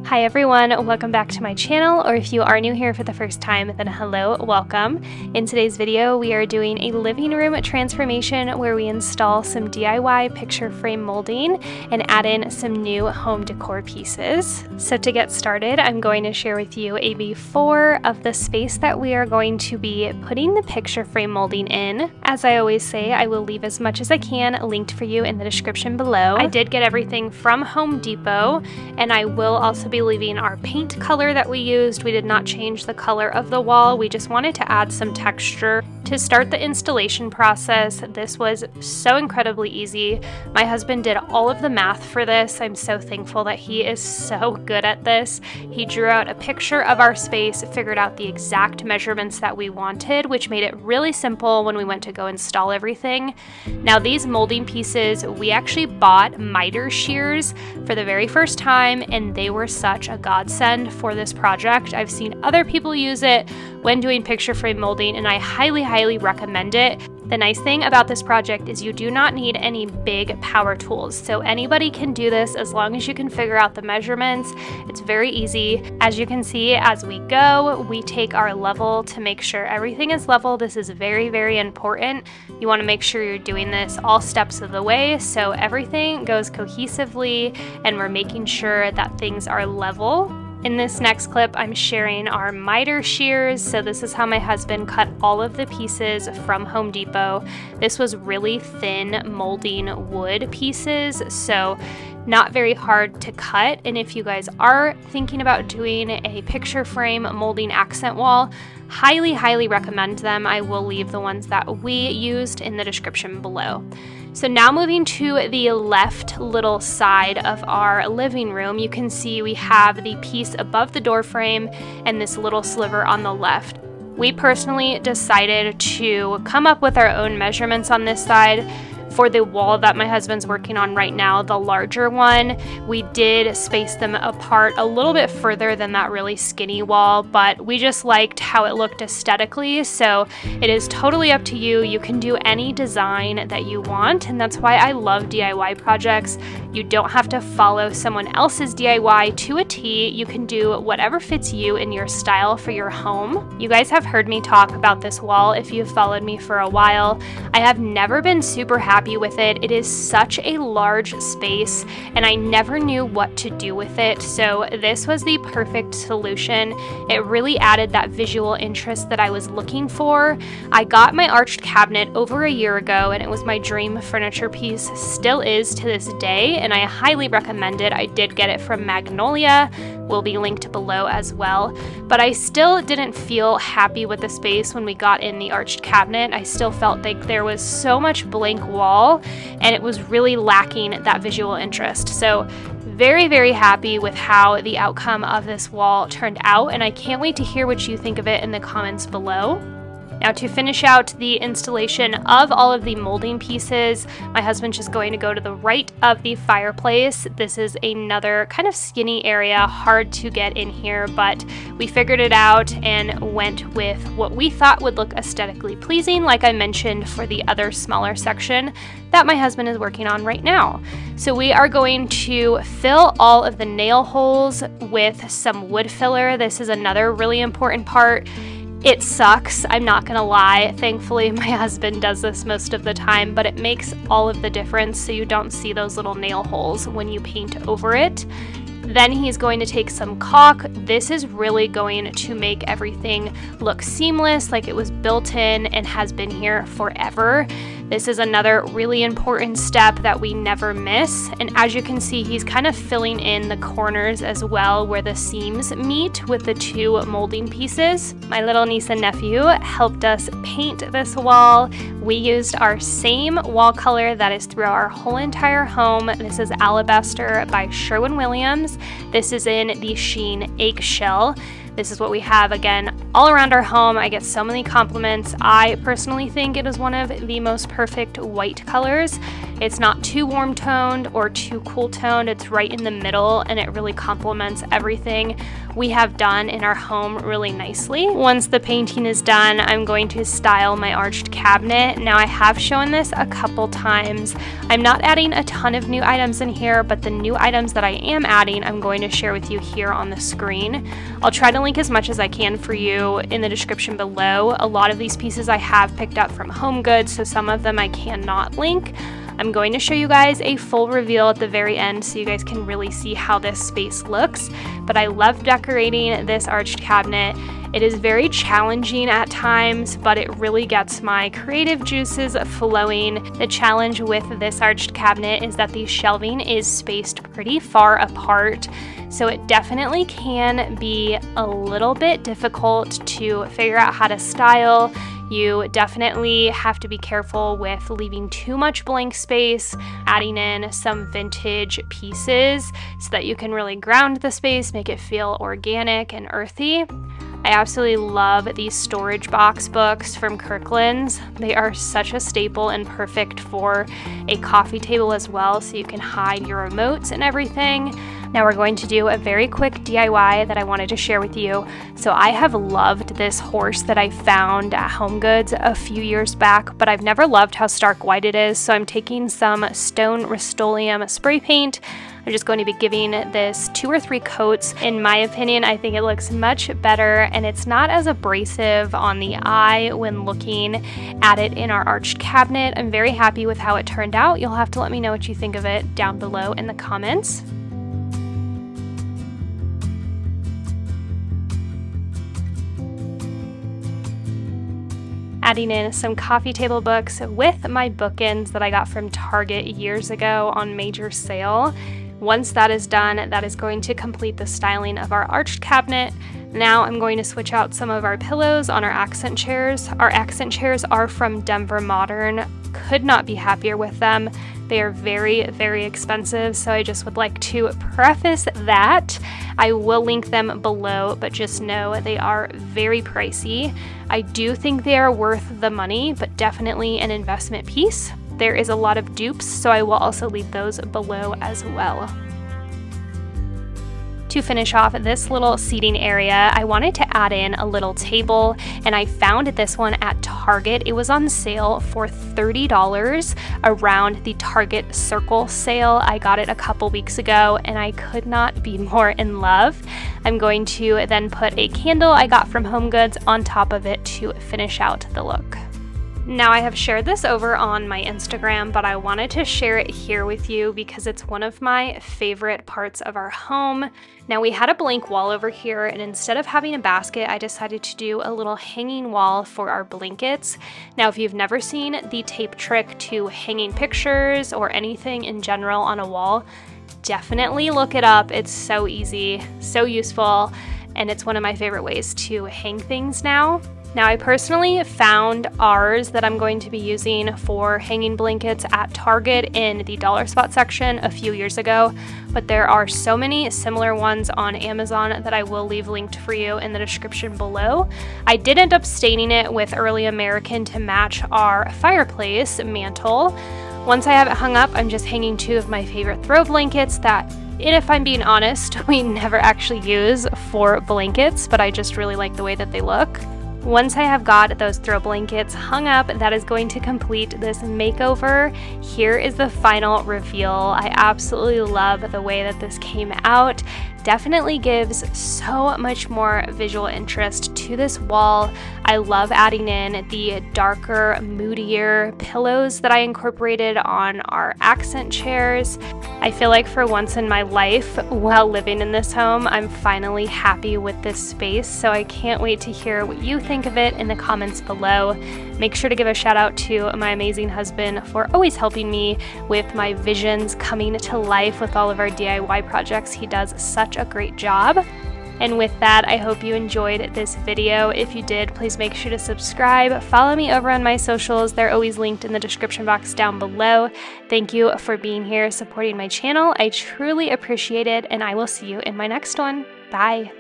Hi everyone, welcome back to my channel, or if you are new here for the first time, then hello, welcome. In today's video, we are doing a living room transformation where we install some DIY picture frame molding and add in some new home decor pieces. So to get started, I'm going to share with you a before of the space that we are going to be putting the picture frame molding in. As I always say, I will leave as much as I can linked for you in the description below. I did get everything from Home Depot, and I will also be leaving our paint color that we used. We did not change the color of the wall. We just wanted to add some texture. To start the installation process, this was so incredibly easy. My husband did all of the math for this. I'm so thankful that he is so good at this. He drew out a picture of our space, figured out the exact measurements that we wanted, which made it really simple when we went to go install everything. Now these molding pieces, we actually bought miter shears for the very first time, and they were such a godsend for this project. I've seen other people use it when doing picture frame molding, and I highly recommend it. The nice thing about this project is you do not need any big power tools, so anybody can do this as long as you can figure out the measurements. It's very easy. As you can see, as we go, we take our level to make sure everything is level. This is very important. You want to make sure you're doing this all steps of the way so everything goes cohesively and we're making sure that things are level. In this next clip, I'm sharing our miter shears. So this is how my husband cut all of the pieces from Home Depot. This was really thin molding wood pieces, so not very hard to cut. And if you guys are thinking about doing a picture frame molding accent wall, highly recommend them. I will leave the ones that we used in the description below. So now moving to the left little side of our living room, you can see we have the piece above the door frame and this little sliver on the left. We personally decided to come up with our own measurements on this side. For the wall that my husband's working on right now, the larger one, we did space them apart a little bit further than that really skinny wall, but we just liked how it looked aesthetically, so it is totally up to you. You can do any design that you want, and that's why I love DIY projects. You don't have to follow someone else's DIY to a T. You can do whatever fits you in your style for your home. You guys have heard me talk about this wall if you've followed me for a while. I have never been super happy with it. It is such a large space and I never knew what to do with it, so this was the perfect solution. It really added that visual interest that I was looking for. I got my arched cabinet over a year ago and it was my dream furniture piece, still is to this day, and I highly recommend it. I did get it from Magnolia, will be linked below as well, but I still didn't feel happy with the space when we got in the arched cabinet. I still felt like there was so much blank wall and it was really lacking that visual interest. So very happy with how the outcome of this wall turned out, and I can't wait to hear what you think of it in the comments below. Now to finish out the installation of all of the molding pieces, my husband's just going to go to the right of the fireplace. This is another kind of skinny area, hard to get in here, but we figured it out and went with what we thought would look aesthetically pleasing, like I mentioned for the other smaller section that my husband is working on right now. So we are going to fill all of the nail holes with some wood filler. This is another really important part. It sucks, I'm not gonna lie. Thankfully, my husband does this most of the time, but it makes all of the difference so you don't see those little nail holes when you paint over it. Then he's going to take some caulk. This is really going to make everything look seamless, like it was built in and has been here forever. This is another really important step that we never miss. And as you can see, he's kind of filling in the corners as well where the seams meet with the two molding pieces. My little niece and nephew helped us paint this wall. We used our same wall color that is throughout our whole entire home. This is Alabaster by Sherwin. This is in the sheen eggshell. This is what we have, again, all around our home. I get so many compliments. I personally think it is one of the most perfect white colors. It's not too warm toned or too cool toned. It's right in the middle, and it really complements everything we have done in our home really nicely. Once the painting is done, I'm going to style my arched cabinet. Now, I have shown this a couple times. I'm not adding a ton of new items in here, but the new items that I am adding, I'm going to share with you here on the screen. I'll try to link as much as I can for you in the description below. A lot of these pieces I have picked up from HomeGoods, so some of them I cannot link. I'm going to show you guys a full reveal at the very end so you guys can really see how this space looks. But I love decorating this arched cabinet. It is very challenging at times, but it really gets my creative juices flowing. The challenge with this arched cabinet is that the shelving is spaced pretty far apart, so it definitely can be a little bit difficult to figure out how to style. You definitely have to be careful with leaving too much blank space, adding in some vintage pieces so that you can really ground the space, make it feel organic and earthy. I absolutely love these storage box books from Kirkland's. They are such a staple and perfect for a coffee table as well, so you can hide your remotes and everything. Now we're going to do a very quick DIY that I wanted to share with you. So I have loved this horse that I found at HomeGoods a few years back, but I've never loved how stark white it is, so I'm taking some Stone Rust-Oleum spray paint. I'm just going to be giving this 2 or 3 coats. In my opinion, I think it looks much better, and it's not as abrasive on the eye when looking at it in our arched cabinet. I'm very happy with how it turned out. You'll have to let me know what you think of it down below in the comments. Adding in some coffee table books with my bookends that I got from Target years ago on major sale. Once that is done, that is going to complete the styling of our arched cabinet. Now I'm going to switch out some of our pillows on our accent chairs. Our accent chairs are from Denver Modern. Could not be happier with them. They are very, very expensive, so I just would like to preface that. I will link them below, but just know they are very pricey. I do think they are worth the money, but definitely an investment piece. There is a lot of dupes, so I will also leave those below as well. To finish off this little seating area, I wanted to add in a little table, and I found this one at Target. It was on sale for $30 around the Target Circle sale. I got it a couple weeks ago, and I could not be more in love. I'm going to then put a candle I got from HomeGoods on top of it to finish out the look. Now, I have shared this over on my Instagram, but I wanted to share it here with you because it's one of my favorite parts of our home. Now, we had a blank wall over here, and instead of having a basket, I decided to do a little hanging wall for our blankets. Now, if you've never seen the tape trick to hanging pictures or anything in general on a wall, definitely look it up. It's so easy, so useful, and it's one of my favorite ways to hang things now. Now, I personally found ours that I'm going to be using for hanging blankets at Target in the dollar spot section a few years ago, but there are so many similar ones on Amazon that I will leave linked for you in the description below. I did end up staining it with Early American to match our fireplace mantle. Once I have it hung up, I'm just hanging 2 of my favorite throw blankets that, and if I'm being honest, we never actually use for blankets, but I just really like the way that they look. Once I have got those throw blankets hung up, that is going to complete this makeover. Here is the final reveal. I absolutely love the way that this came out. Definitely gives so much more visual interest to this wall. I love adding in the darker, moodier pillows that I incorporated on our accent chairs. I feel like for once in my life, while living in this home, I'm finally happy with this space, so I can't wait to hear what you think of it in the comments below. Make sure to give a shout out to my amazing husband for always helping me with my visions coming to life with all of our DIY projects. He does such a great job. And with that, I hope you enjoyed this video. If you did, please make sure to subscribe. Follow me over on my socials. They're always linked in the description box down below. Thank you for being here, supporting my channel. I truly appreciate it, and I will see you in my next one. Bye.